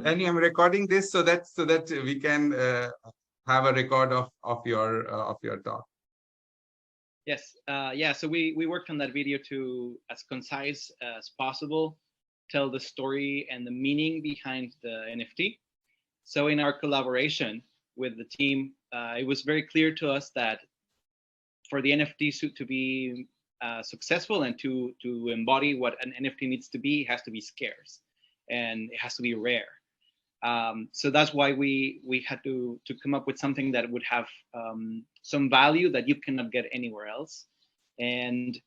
Danny, I'm recording this so that we can have a record of your talk. Yes, yeah. So we worked on that video to, as concise as possible, tell the story and the meaning behind the NFT. So in our collaboration with the team, it was very clear to us that for the NFT to be successful and to embody what an NFT needs to be, it has to be scarce and it has to be rare. So that's why we had to come up with something that would have some value that you cannot get anywhere else. And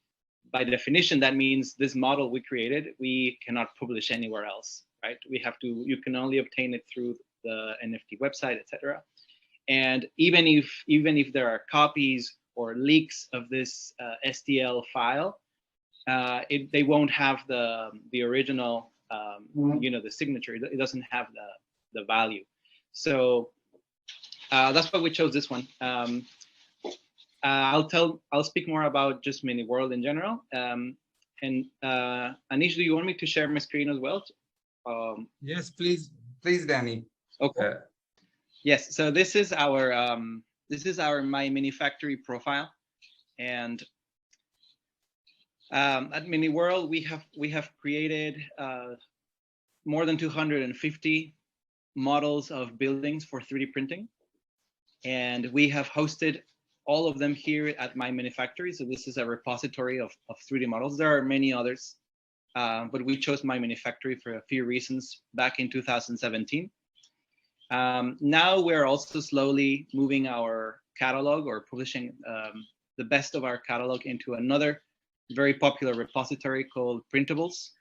by definition, that means this model we created, we cannot publish anywhere else, right? We have to, you can only obtain it through the NFT website, etc. And even if there are copies or leaks of this STL file, they won't have the original, you know, the signature. It doesn't have the value. So that's why we chose this one. I'll speak more about just Mini World in general. And Aneesh, do you want me to share my screen as well? Yes, please, Danny. Okay. Yes. So this is our My Mini Factory profile, and at Mini World we have created more than 250 models of buildings for 3D printing, and we have hosted all of them here at My Mini Factory. So this is a repository of 3D models. There are many others, but we chose My Mini Factory for a few reasons back in 2017. Now we're also slowly moving our catalog or publishing the best of our catalog into another very popular repository called Printables.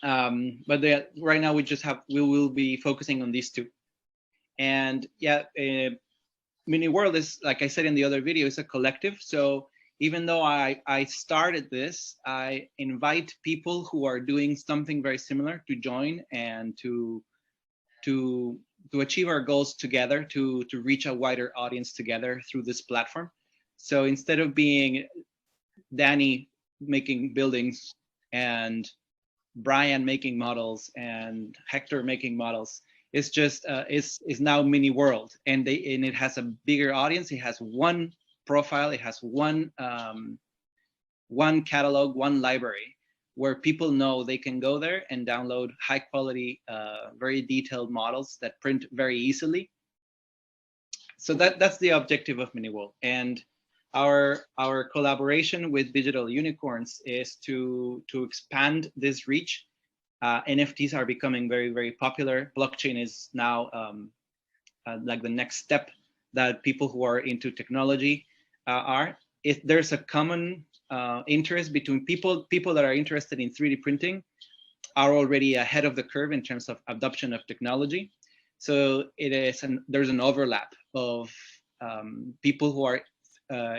But right now we will be focusing on these two. And yeah, Mini World is, like I said in the other video, is a collective. So even though I started this, I invite people who are doing something very similar to join and to achieve our goals together, to reach a wider audience together through this platform. So instead of being Danny making buildings and Brian making models and Hector making models, it's just is now Mini World, and it has a bigger audience. It has one profile, it has one catalog, one library, where people know they can go there and download high quality, very detailed models that print very easily. So that's the objective of Mini World. And our collaboration with Digital Unicorns is to expand this reach. NFTs are becoming very, very popular. Blockchain is now like the next step that people who are into technology are. If there's a common interest between people that are interested in 3D printing are already ahead of the curve in terms of adoption of technology. So there's an overlap of people who are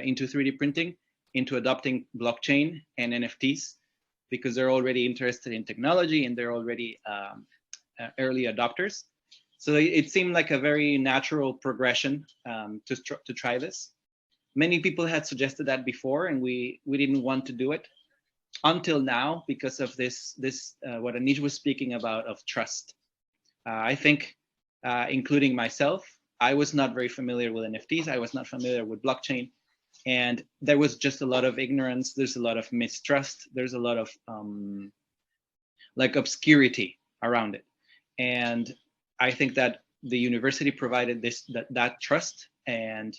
into 3D printing into adopting blockchain and NFTs, because they're already interested in technology and they're already early adopters. So it seemed like a very natural progression to try this. Many people had suggested that before, and we didn't want to do it until now because of this what Aneesh was speaking about of trust. I think, including myself, I was not very familiar with NFTs. I was not familiar with blockchain. And there was just a lot of ignorance. There's a lot of mistrust. There's a lot of like obscurity around it. And I think that the university provided that trust, and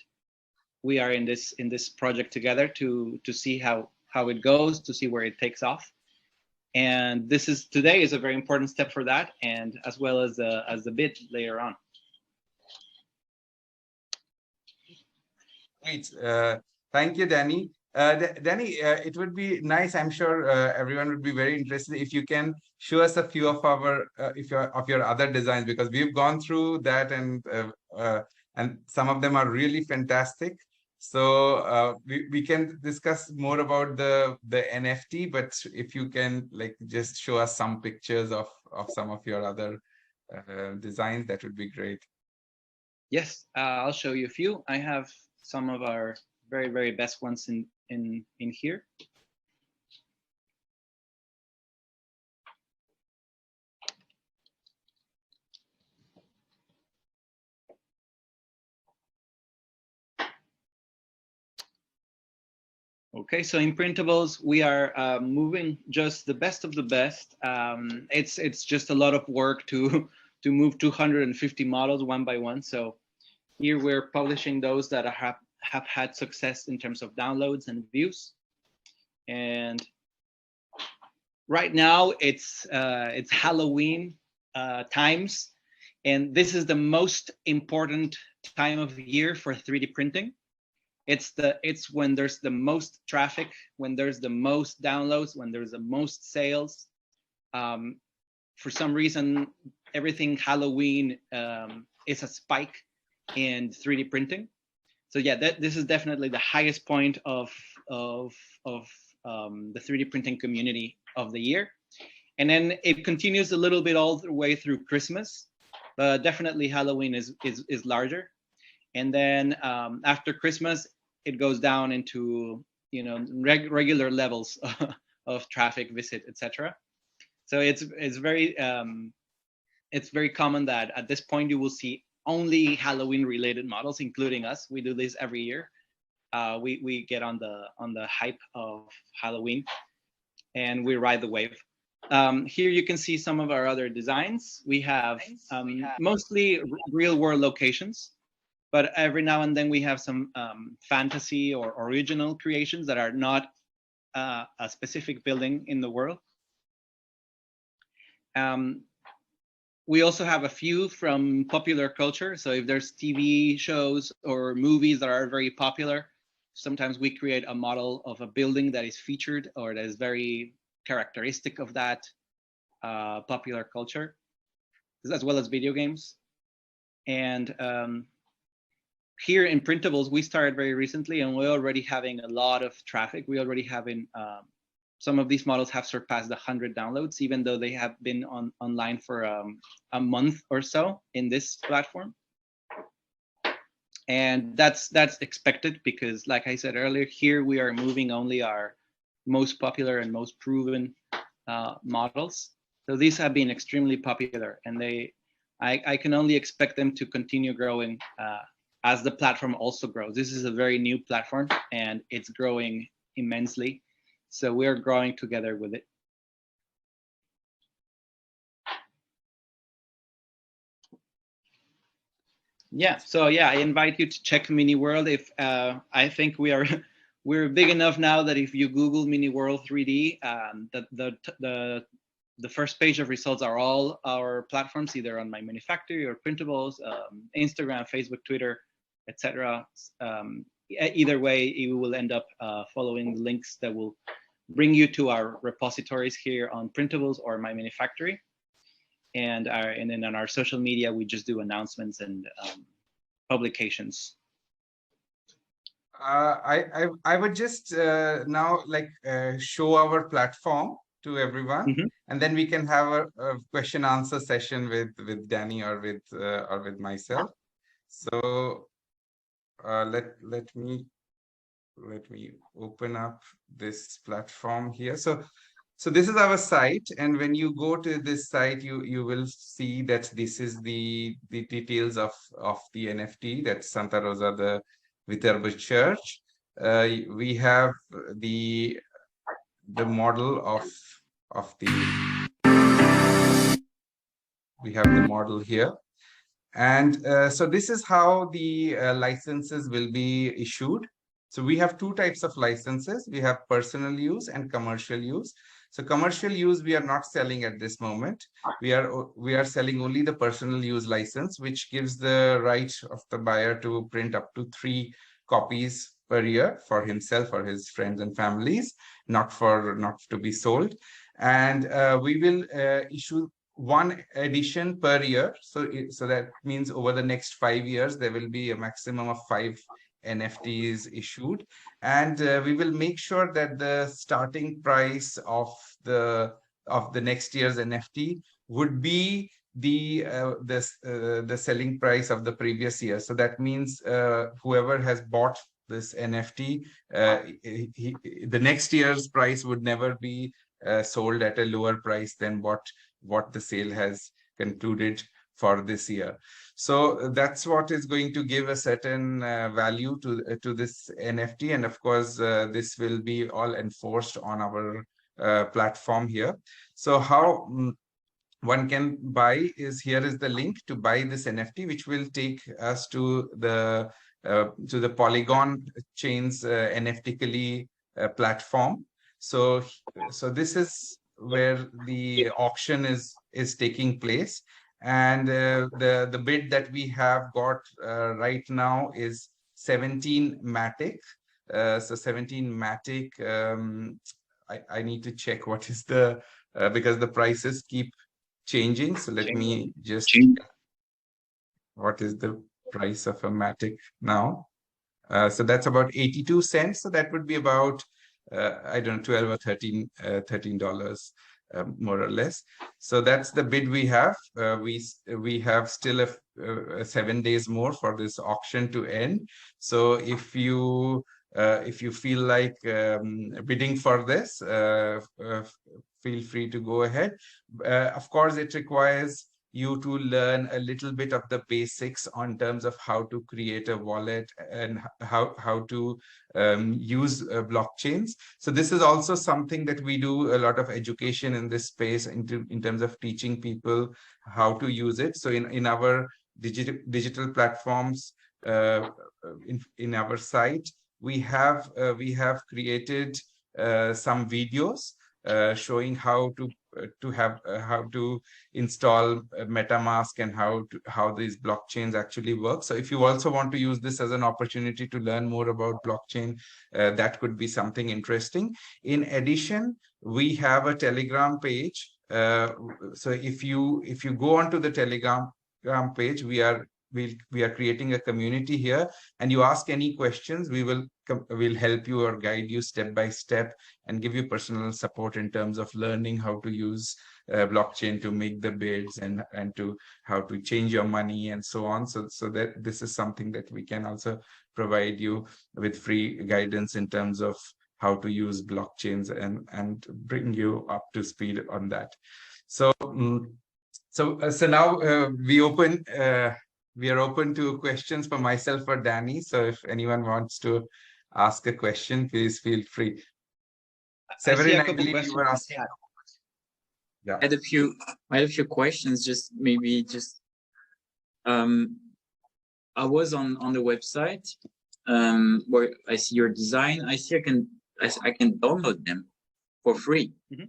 we are in this project together to see how it goes, to see where it takes off. And today is a very important step for that, and as well as the bit later on. Great. Thank you, Danny. Danny, it would be nice. I'm sure everyone would be very interested if you can show us a few of your other designs, because we've gone through that and some of them are really fantastic. So we can discuss more about the NFT, but if you can just show us some pictures of some of your other designs, that would be great. Yes, I'll show you a few. I have some of our very, very best ones in here. Okay, so in printables, we are moving just the best of the best. It's just a lot of work to to move 250 models one by one. So here we're publishing those that have had success in terms of downloads and views. And right now it's Halloween times, and this is the most important time of year for 3D printing. It's when there's the most traffic, when there's the most downloads, when there's the most sales. For some reason, everything Halloween is a spike in 3D printing. So yeah, this is definitely the highest point of the 3D printing community of the year. And then it continues a little bit all the way through Christmas, but definitely Halloween is larger. And then after Christmas, it goes down into regular levels of traffic, visit, etc. So it's very common that at this point you will see only Halloween related models, including us. We do this every year. We get on the hype of Halloween, and we ride the wave. Here you can see some of our other designs. We have mostly real world locations, but every now and then we have some fantasy or original creations that are not a specific building in the world. We also have a few from popular culture. So if there's TV shows or movies that are very popular, sometimes we create a model of a building that is featured or that is very characteristic of that popular culture, as well as video games. And here in printables, we started very recently, and we're already having a lot of traffic. We already having some of these models have surpassed 100 downloads, even though they have been online for a month or so in this platform. And that's expected because, like I said earlier, here we are moving only our most popular and most proven models. So these have been extremely popular, and I can only expect them to continue growing as the platform also grows. This is a very new platform, and it's growing immensely. So we're growing together with it. Yeah, so yeah, I invite you to check Mini World. If I think we're big enough now that if you Google Mini World 3D, the first page of results are all our platforms, either on My Manufactory or Printables, Instagram, Facebook, Twitter, etc. Either way, you will end up following the links that will bring you to our repositories here on Printables or My Manufactory. And then on our social media, we just do announcements and publications. I would just now show our platform to everyone, and then we can have a question answer session with Danny or with myself. So let me open up this platform here. So this is our site, and when you go to this site, you will see that this is the details of the NFT. That's Santa Rosa, the Viterbo church. We have the model of the we have the model here, and so this is how the licenses will be issued. So we have two types of licenses. We have personal use and commercial use. So commercial use, we are not selling at this moment. We are selling only the personal use license, which gives the right of the buyer to print up to 3 copies per year for himself or his friends and families, not to be sold. And we will issue 1 edition per year. So that means over the next 5 years, there will be a maximum of 5 NFTs issued, and we will make sure that the starting price of the next year's NFT would be the selling price of the previous year. So that means whoever has bought this NFT, the next year's price would never be sold at a lower price than what the sale has concluded for this year. So that's what is going to give a certain value to this NFT. And of course, this will be all enforced on our platform here. So how one can buy is, here is the link to buy this NFT, which will take us to the Polygon chains NFTically platform. So this is where the auction is taking place, and the bid that we have got right now is 17 Matic. So 17 Matic. I need to check what is the because the prices keep changing. So let me just, what is the price of a Matic now? So that's about 82 cents. So that would be about, I don't know, 12 or $13, more or less. So that's the bid we have. We have still 7 days more for this auction to end. So if you feel like bidding for this, feel free to go ahead. Of course, it requires you to learn a little bit of the basics on terms of how to create a wallet and how to use blockchains. So this is also something that we do a lot of education in this space in terms of teaching people how to use it. So in our digital platforms, in our site, we have created some videos showing how to install MetaMask and how these blockchains actually work. So if you also want to use this as an opportunity to learn more about blockchain, that could be something interesting. In addition, we have a Telegram page. So if you go onto the Telegram page, we are creating a community here, and you ask any questions, we'll help you or guide you step by step and give you personal support in terms of learning how to use blockchain to make the bids and to how to change your money and so on. So that this is something that we can also provide you with free guidance in terms of how to use blockchains and bring you up to speed on that. So now we are open to questions for myself or Danny. So if anyone wants to ask a question, please feel free. Severin, I believe you were asking. Yeah. I had a few questions. I was on the website where I see your design. I see I can download them for free. Mm-hmm.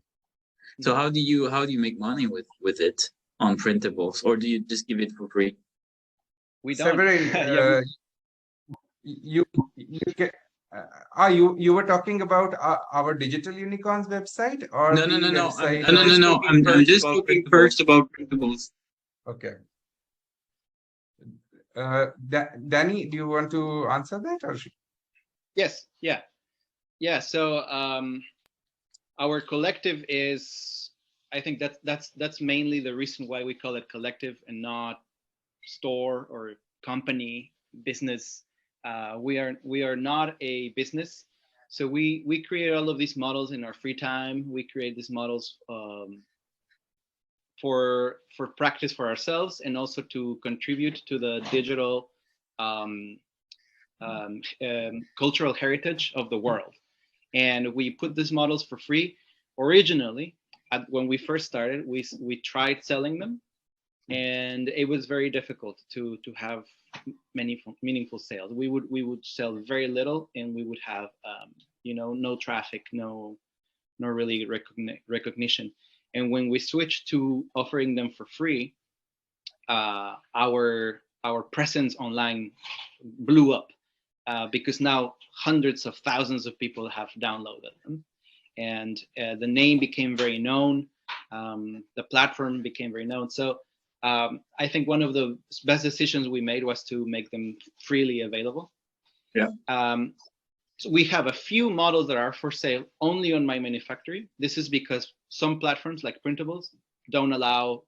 So how do you make money with it on printables, or do you just give it for free? We don't. Severin, you were talking about our Digital Unicorns website, or no. I'm just talking first about printables. Okay. Danny, do you want to answer that, or? Yes. Yeah. So our collective is, I think that's mainly the reason why we call it collective and not store or company, business. We are not a business, so we create all of these models in our free time. We create these models for practice for ourselves, and also to contribute to the digital cultural heritage of the world. And we put these models for free. Originally, when we first started, we tried selling them, and it was very difficult to have many meaningful sales. We would sell very little, and we would have no traffic, no really recognition. And when we switched to offering them for free, our presence online blew up, because now hundreds of thousands of people have downloaded them, and the name became very known. The platform became very known. So I think one of the best decisions we made was to make them freely available. Yeah. So we have a few models that are for sale only on My Manufactory. This is because some platforms like Printables don't allow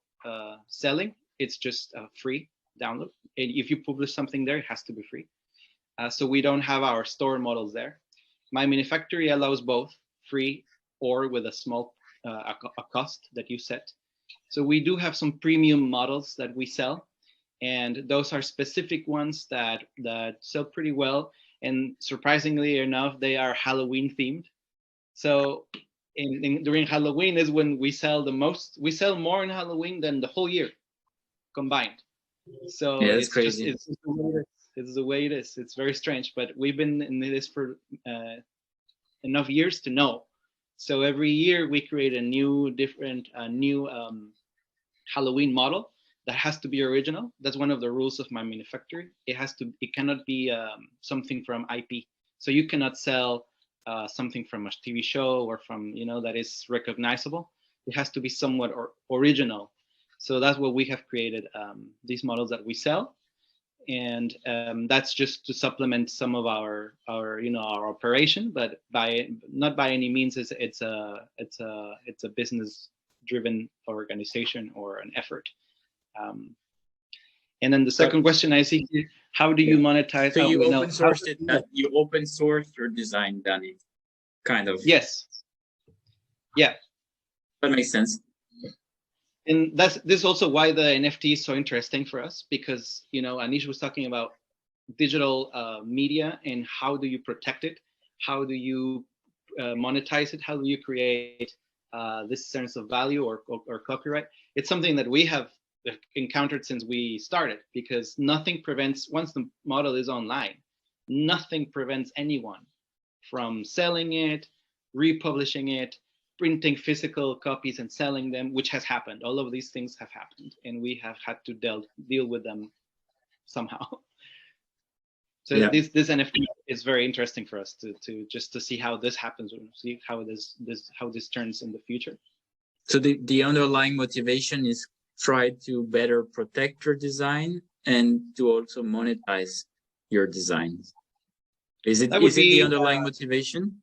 selling. It's just a free download. And if you publish something there, it has to be free. So we don't have our store models there. My Manufactory allows both free or with a small a cost that you set. So we do have some premium models that we sell, and those are specific ones that sell pretty well. And surprisingly enough, they are Halloween themed. So during Halloween is when we sell the most. We sell more in Halloween than the whole year combined. So Yeah, that's it's crazy. just it's the way it is. It's very strange, but we've been in this for enough years to know. So every year we create a new Halloween model that has to be original. That's one of the rules of my manufacturing. It cannot be something from IP. So you cannot sell something from a TV show or from, that is recognizable. It has to be somewhat original. So that's what we have created, these models that we sell. And that's just to supplement some of our operation, but not by any means it's a business driven organization or an effort. And then the second question I see here, how do you monetize? So you open sourced it. You open sourced your design, Danny. Kind of. Yes. Yeah. That makes sense. And this is also why the NFT is so interesting for us, because Aneesh was talking about digital media and how do you protect it, how do you monetize it, how do you create this sense of value or copyright. It's something that we have encountered since we started, because nothing prevents, once the model is online, nothing prevents anyone from selling it, republishing it, printing physical copies and selling them, which has happened. All of these things have happened, and we have had to deal with them somehow. So yeah. This NFT is very interesting for us to see how this happens, and see how this turns in the future. So the underlying motivation is try to better protect your design and to also monetize your design. Is it the underlying motivation?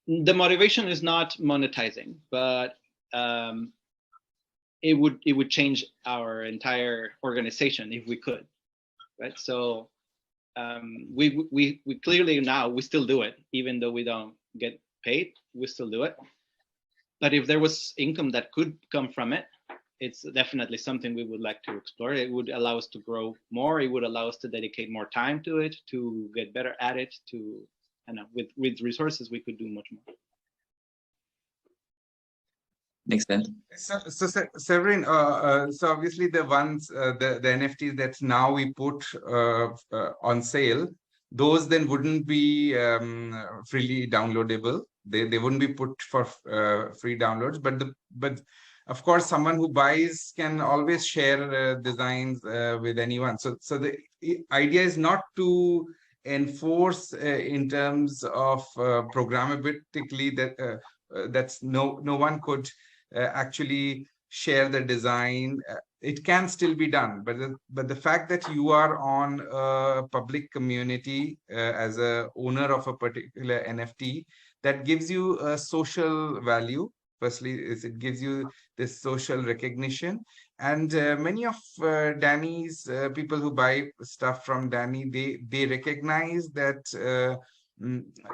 The motivation is not monetizing, but it would change our entire organization if we could, right? So we clearly now we still do it, even though we don't get paid, we still do it. But if there was income that could come from it, it's definitely something we would like to explore. It would allow us to grow more. It would allow us to dedicate more time to it, to get better at it, with resources, we could do much more. Makes sense. So Severin, so obviously the ones, the NFTs that now we put on sale, those then wouldn't be freely downloadable. They wouldn't be put for free downloads, but of course, someone who buys can always share designs with anyone. So the idea is not to enforce in terms of programmatically that that's no one could actually share the design. It can still be done, but the fact that you are on a public community as a owner of a particular NFT, that gives you a social value. Firstly, it gives you this social recognition, and many of Danny's people who buy stuff from Danny, they recognize that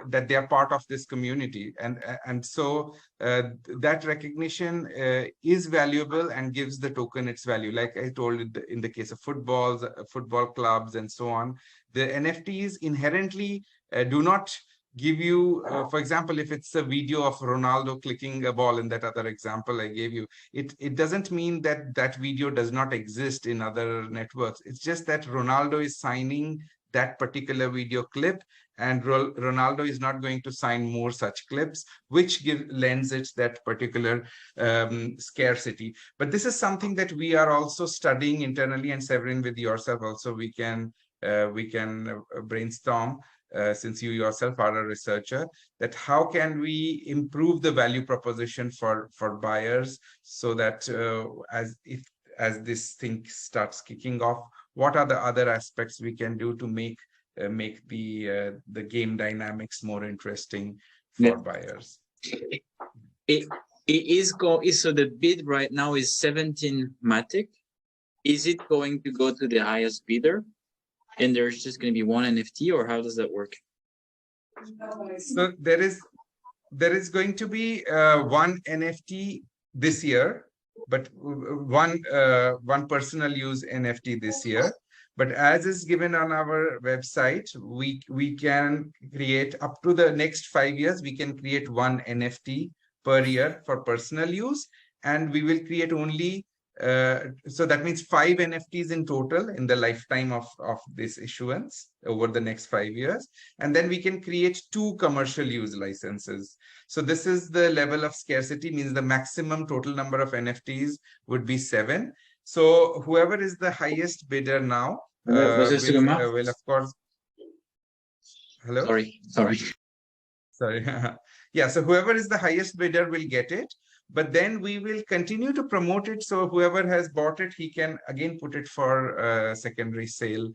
that they are part of this community, and so that recognition is valuable and gives the token its value. Like I told in the case of football clubs and so on, the NFTs inherently do not give you, for example, if it's a video of Ronaldo clicking a ball in that other example I gave you, it doesn't mean that that video does not exist in other networks. It's just that Ronaldo is signing that particular video clip, and Ronaldo is not going to sign more such clips, which lends it that particular scarcity. But this is something that we are also studying internally, and Severin, with yourself also, we can brainstorm. Since you yourself are a researcher, that how can we improve the value proposition for buyers, so that as this thing starts kicking off, what are the other aspects we can do to make the game dynamics more interesting for buyers? It is so the bid right now is 17 Matic. Is it going to go to the highest bidder? And there's just going to be one NFT, or how does that work? So there is going to be one NFT this year, but one personal use NFT this year. But as is given on our website, we can create up to the next 5 years. We can create one NFT per year for personal use, and we will create only. So that means 5 NFTs in total in the lifetime of this issuance over the next 5 years. And then we can create 2 commercial use licenses. So this is the level of scarcity, means the maximum total number of NFTs would be 7. So whoever is the highest bidder now will of course. Hello? Sorry. Yeah, so whoever is the highest bidder will get it. But then we will continue to promote it. So whoever has bought it, he can again put it for secondary sale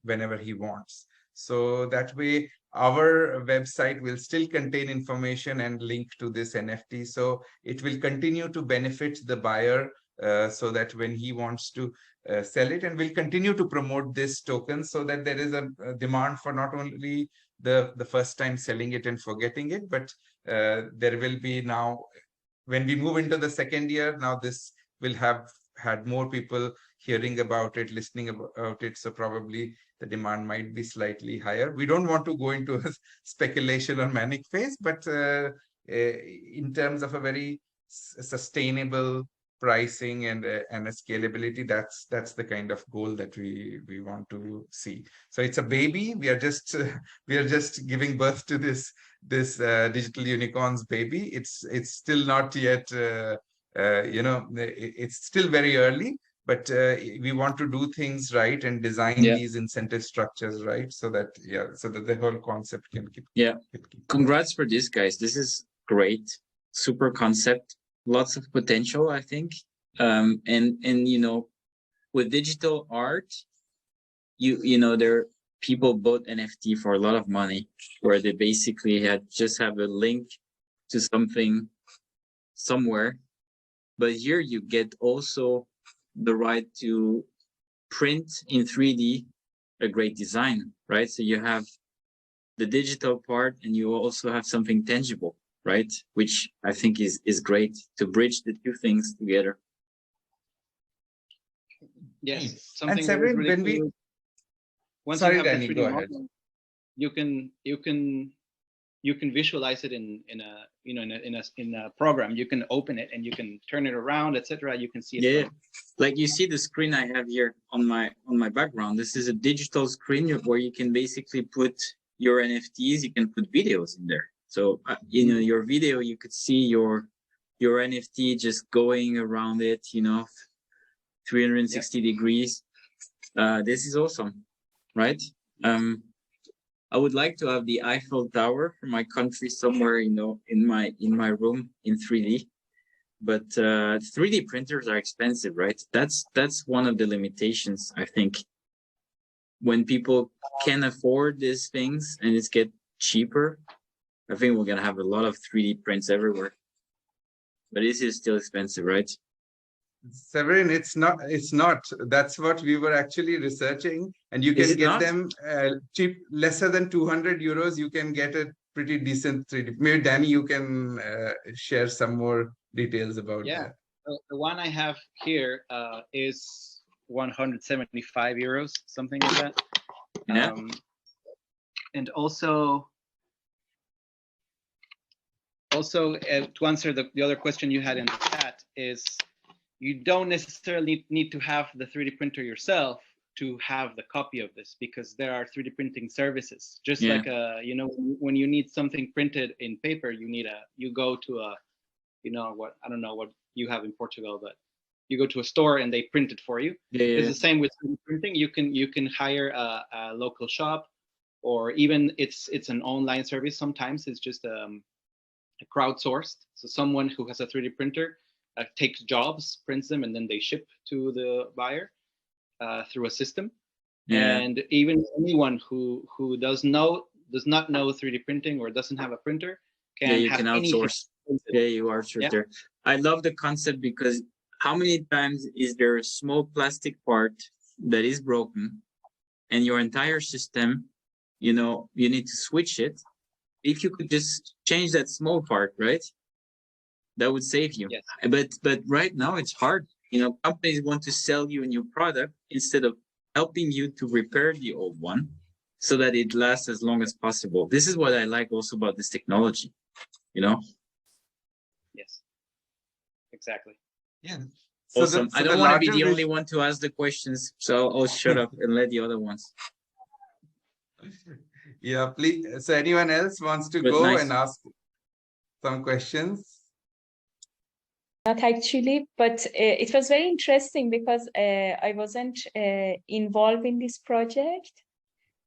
whenever he wants. So that way, our website will still contain information and link to this NFT. So it will continue to benefit the buyer so that when he wants to sell it, and we'll continue to promote this token so that there is a demand for not only the first time selling it and forgetting it, but there will be now, when we move into the second year, now this will have had more people hearing about it, listening about it. So probably the demand might be slightly higher. We don't want to go into a speculation on manic phase, but in terms of a very sustainable pricing and a scalability, that's the kind of goal that we want to see. So it's a baby. We are just giving birth to this digital unicorns baby. It's still not yet it's still very early, but we want to do things right and design these incentive structures right, so that the whole concept can keep. Congrats for this, guys. This is great. Super concept. Lots of potential, I think. And with digital art, there people bought NFT for a lot of money, where they basically just have a link to something somewhere. But here you get also the right to print in 3D a great design, right? So you have the digital part and you also have something tangible, right? Which I think is great to bridge the two things together. Yes, something and Severin, really when cool. Once you have Danny, the 3D model, you can visualize it in a program. You can open it and you can turn it around, etc. You can see it. Yeah, like you see the screen I have here on my background. This is a digital screen where you can basically put your NFTs. You can put videos in there. So your video, you could see your NFT just going around it. 360 degrees. This is awesome, right? I would like to have the Eiffel Tower for my country somewhere, in my room in 3D. But 3D printers are expensive, right? That's one of the limitations, I think. When people can afford these things and it's get cheaper, I think we're gonna have a lot of 3D prints everywhere. But this is still expensive, right? Severin, it's not. That's what we were actually researching, and you can get them cheap, lesser than 200 euros. You can get a pretty decent 3D. Maybe Danny, you can share some more details about that. The one I have here is 175 euros, something like that. Yeah. And also to answer the other question you had in the chat is, you don't necessarily need to have the 3D printer yourself to have the copy of this, because there are 3D printing services. Just like when you need something printed in paper, you go to I don't know what you have in Portugal, but you go to a store and they print it for you. It's the same with 3D printing. You can hire a local shop, or even it's an online service. Sometimes it's just crowdsourced. So someone who has a 3D printer takes jobs, prints them, and then they ship to the buyer through a system. And even anyone who does not know 3D printing or doesn't have a printer can outsource. You are sure there. I love the concept, because how many times is there a small plastic part that is broken and your entire system, you need to switch it? If you could just change that small part, right? That would save you. Yes. But right now it's hard. You know, companies want to sell you a new product instead of helping you to repair the old one so that it lasts as long as possible. This is what I like also about this technology, you know? Yes, exactly. Yeah. Awesome. I don't want to be the only vision- one to ask the questions, so I'll shut up and let the other ones. Yeah, please. So anyone else wants to But go nice. and ask some questions? Not actually, but it was very interesting because I wasn't involved in this project.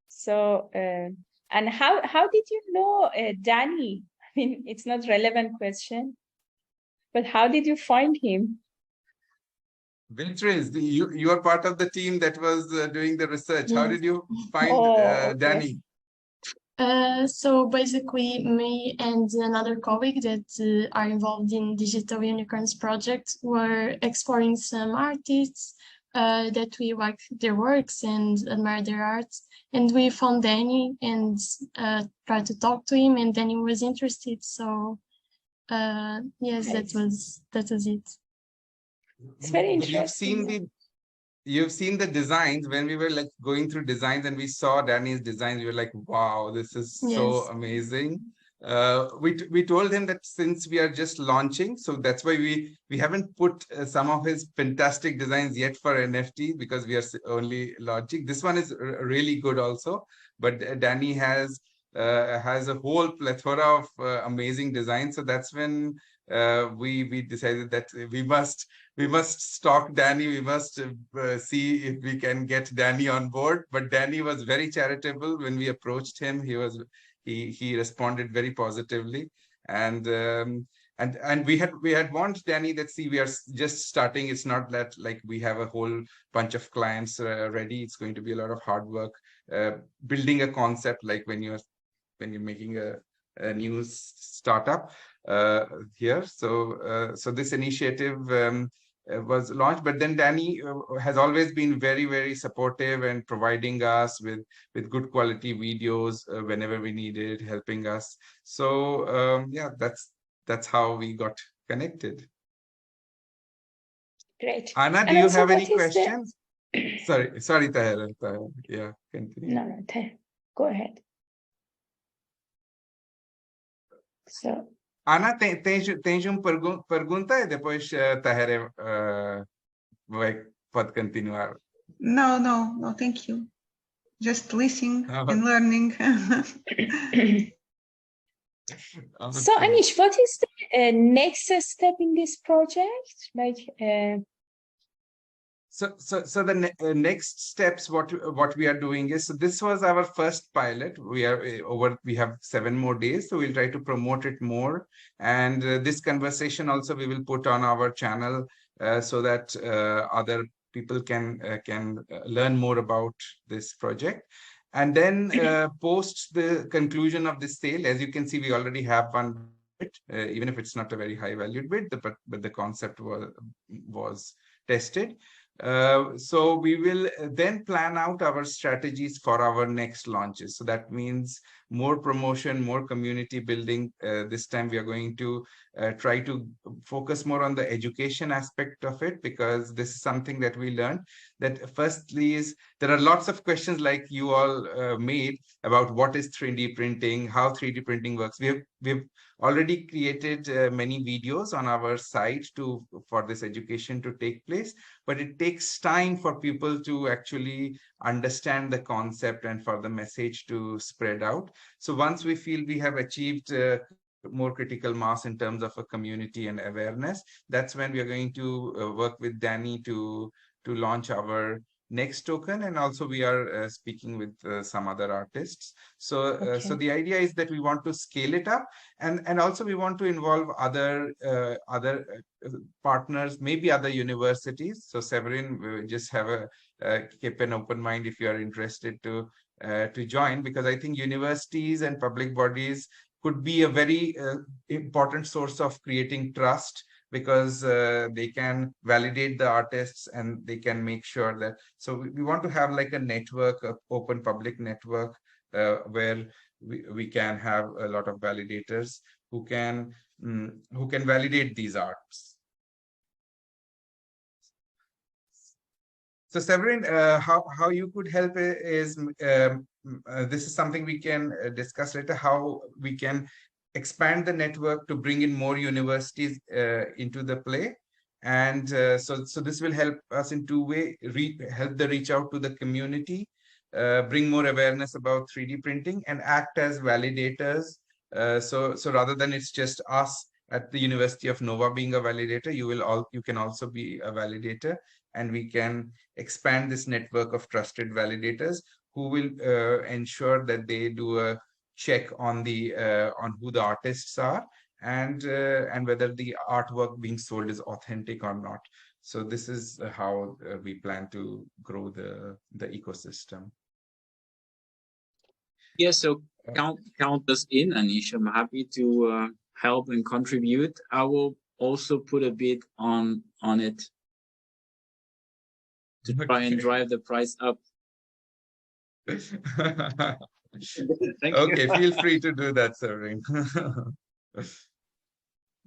So, and how did you know Danny? I mean, it's not relevant question, but how did you find him? Beatrice, you are part of the team that was doing the research. How Yes. did you find Okay. Danny? So basically, me and another colleague that are involved in Digital Unicorns project were exploring some artists that we like their works and admire their art. And we found Danny and tried to talk to him, and Danny was interested. So yes, Nice. that was it. It's very interesting. You've seen the designs when we were like going through designs and we saw Danny's designs. We were like, wow, this is so Yes. amazing. We told him that since we are just launching, so that's why we haven't put some of his fantastic designs yet for NFT because we are only launching. This one is really good also, but Danny has a whole plethora of amazing designs. So that's when we decided that we must stalk Danny. We must see if we can get Danny on board. But Danny was very charitable when we approached him. He responded very positively, and we had warned Danny that see, we are just starting. It's not that like we have a whole bunch of clients ready. It's going to be a lot of hard work building a concept, like when you're making a new startup here. So this initiative was launched, but then Danny has always been very, very supportive and providing us with good quality videos whenever we needed, helping us. So yeah, that's how we got connected. Great. Anna, do And you also, have any what is the- questions? Sorry, Tahir. Yeah, continue. No, go ahead. So, Ana, tens pergunta e depois Tahir pode continuar. No, thank you. Just listening Oh. and learning. so Aneesh, what is the next step in this project? Like, So the next steps, what we are doing is, so this was our first pilot. We have 7 more days, so we'll try to promote it more. And this conversation also we will put on our channel so that other people can learn more about this project. And then post the conclusion of this sale, as you can see, we already have one bid, even if it's not a very high valued bid, but the concept was tested. So we will then plan out our strategies for our next launches. So that means more promotion, more community building. This time we are going to try to focus more on the education aspect of it, because this is something that we learned. That firstly is, there are lots of questions like you all made about what is 3D printing, how 3D printing works. We've already created many videos on our site for this education to take place, but it takes time for people to actually understand the concept and for the message to spread out. So once we feel we have achieved more critical mass in terms of a community and awareness, that's when we are going to work with Danny to launch our next token. And also we are speaking with some other artists. So so the idea is that we want to scale it up, and also we want to involve other partners, maybe other universities. So Severin, we just have keep an open mind if you are interested to join, because I think universities and public bodies could be a very important source of creating trust, because they can validate the artists and they can make sure that, so we want to have like a network, of open public network where we can have a lot of validators. who can validate these arts. So Severin, how you could help is this is something we can discuss later, how we can expand the network to bring in more universities into the play. And so this will help us in two ways: help the reach out to the community, bring more awareness about 3D printing, and act as validators. So rather than it's just us at the University of Nova being a validator, you can also be a validator, and we can expand this network of trusted validators who will ensure that they do a check on who the artists are, and whether the artwork being sold is authentic or not. So this is how we plan to grow the ecosystem. Yeah, so count us in, Aneesh. I'm happy to help and contribute. I will also put a bit on it to try and drive the price up. Okay, feel free to do that, Severin.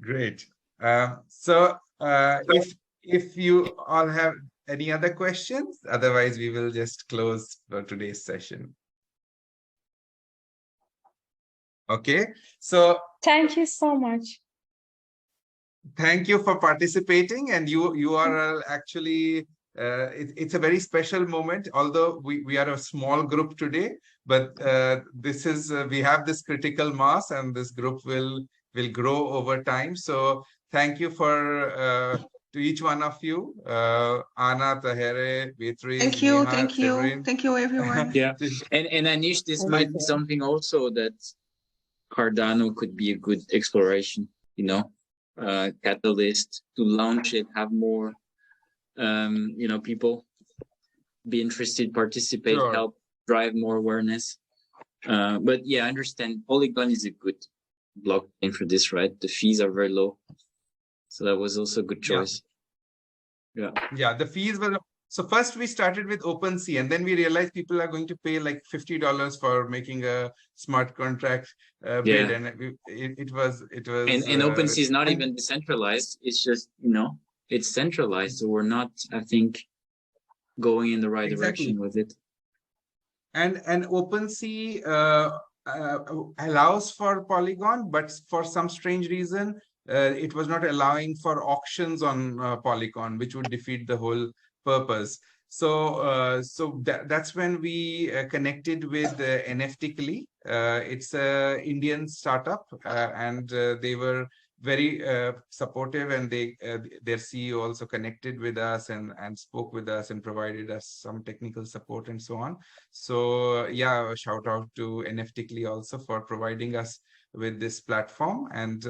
Great. So if you all have any other questions, otherwise we will just close for today's session. Okay, so Thank you so much. thank you for participating, and you are actually it's a very special moment, although we are a small group today, but this is we have this critical mass, and this group will grow over time. So thank you for to each one of you, Anna, Tahere, Beatrice, Thank you, Neha, thank you, Severin. thank you, everyone. Yeah, and Aneesh, this might be something also that Cardano could be a good exploration, you know, catalyst to launch it, have more, you know, people be interested, participate, Sure. help drive more awareness. But yeah, I understand Polygon is a good blockchain for this, right? The fees are very low. So that was also a good choice. Yeah, the fees were. So first we started with OpenSea, and then we realized people are going to pay like $50 for making a smart contract bid, and it was. And OpenSea is not even decentralized. It's just, you know, it's centralized. So we're not, I think, going in the right direction with it. And OpenSea allows for Polygon, but for some strange reason, it was not allowing for auctions on Polygon, which would defeat the whole purpose. So that's when we connected with NFTically. It's a Indian startup, and they were very supportive, and their CEO also connected with us and spoke with us and provided us some technical support and so on. So yeah, shout out to NFTically also for providing us with this platform, and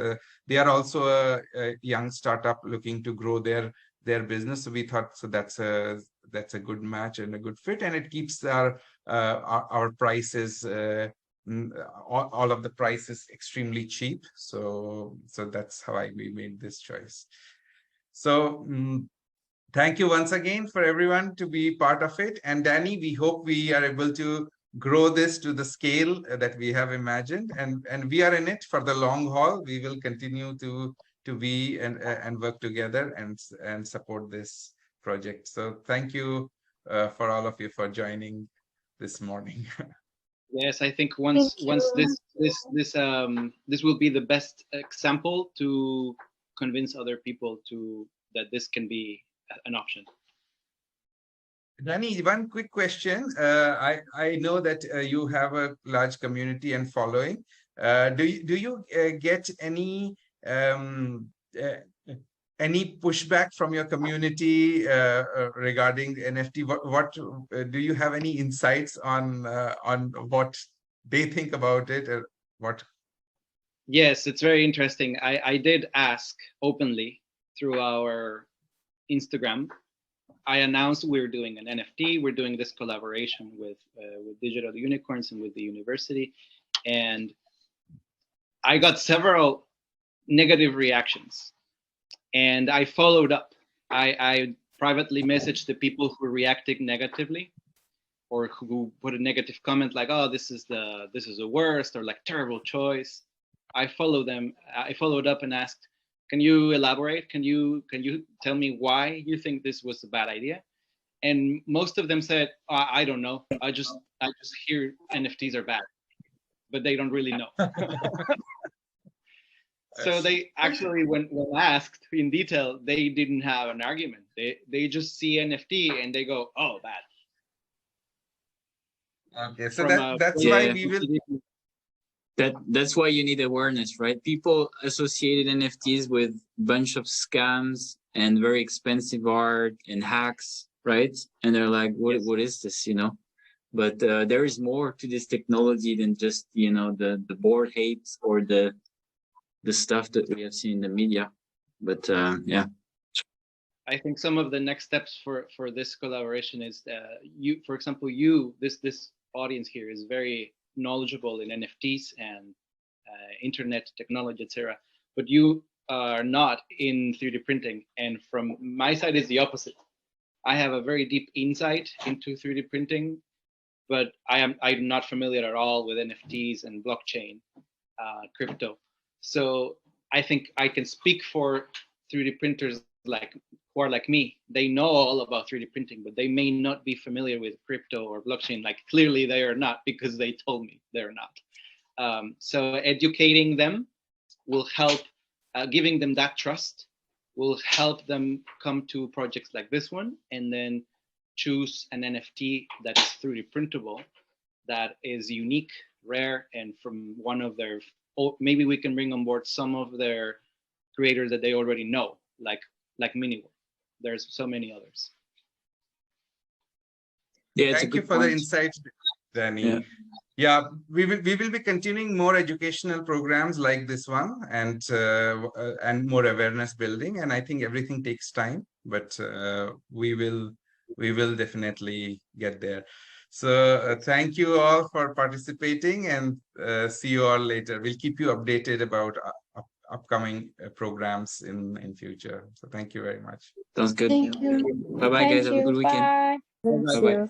they are also a young startup looking to grow their business. So we thought, so that's a good match and a good fit, and it keeps our prices, all of the prices extremely cheap. So that's how we made this choice. So thank you once again for everyone to be part of it. And Danny, we hope we are able to grow this to the scale that we have imagined, and we are in it for the long haul. We will continue to be and work together and support this project. So thank you for all of you for joining this morning. Yes, I think once this will be the best example to convince other people that this can be an option. Danny, one quick question. I know that you have a large community and following. Do you get any pushback from your community regarding NFT? What do you have any insights on what they think about it, or what? Yes, it's very interesting. I did ask openly through our Instagram. I announced we're doing an NFT. We're doing this collaboration with Digital Unicorns and with the university, and I got several negative reactions. And I followed up. I privately messaged the people who reacted negatively, or who put a negative comment like, "Oh, this is the worst," or like, "terrible choice." I follow them. I followed up and asked, "Can you elaborate? Can you tell me why you think this was a bad idea?" And most of them said, "I don't know. I just hear NFTs are bad, but they don't really know." So they actually, when asked in detail, they didn't have an argument. They just see NFT and they go, "Oh, bad." Okay, so that's why we will. That's why you need awareness, right? People associated NFTs with a bunch of scams and very expensive art and hacks, right? And they're like, what is this, you know? But there is more to this technology than just, you know, the bored apes or the stuff that we have seen in the media. But yeah. I think some of the next steps for this collaboration is you, for example, this audience here is very knowledgeable in NFTs and internet technology, etc. But you are not in 3D printing, and from my side is the opposite. I have a very deep insight into 3D printing, but I'm not familiar at all with NFTs and blockchain, crypto. So I think I can speak for 3D printers who are like me. They know all about 3D printing, but they may not be familiar with crypto or blockchain. Like clearly they are not, because they told me they're not. So educating them will help, giving them that trust will help them come to projects like this one, and then choose an NFT that's 3D printable, that is unique, rare, and from one of their, maybe we can bring on board some of their creators that they already know, like Miniworld. There's so many others. Yeah, thank you for the insight, Danny. Yeah, we will be continuing more educational programs like this one, and more awareness building. And I think everything takes time, but we will definitely get there. So thank you all for participating, and see you all later. We'll keep you updated about upcoming programs in future. So thank you very much. Sounds good. Thank you. Bye bye, guys. Have a good weekend. Bye. Bye-bye. See you.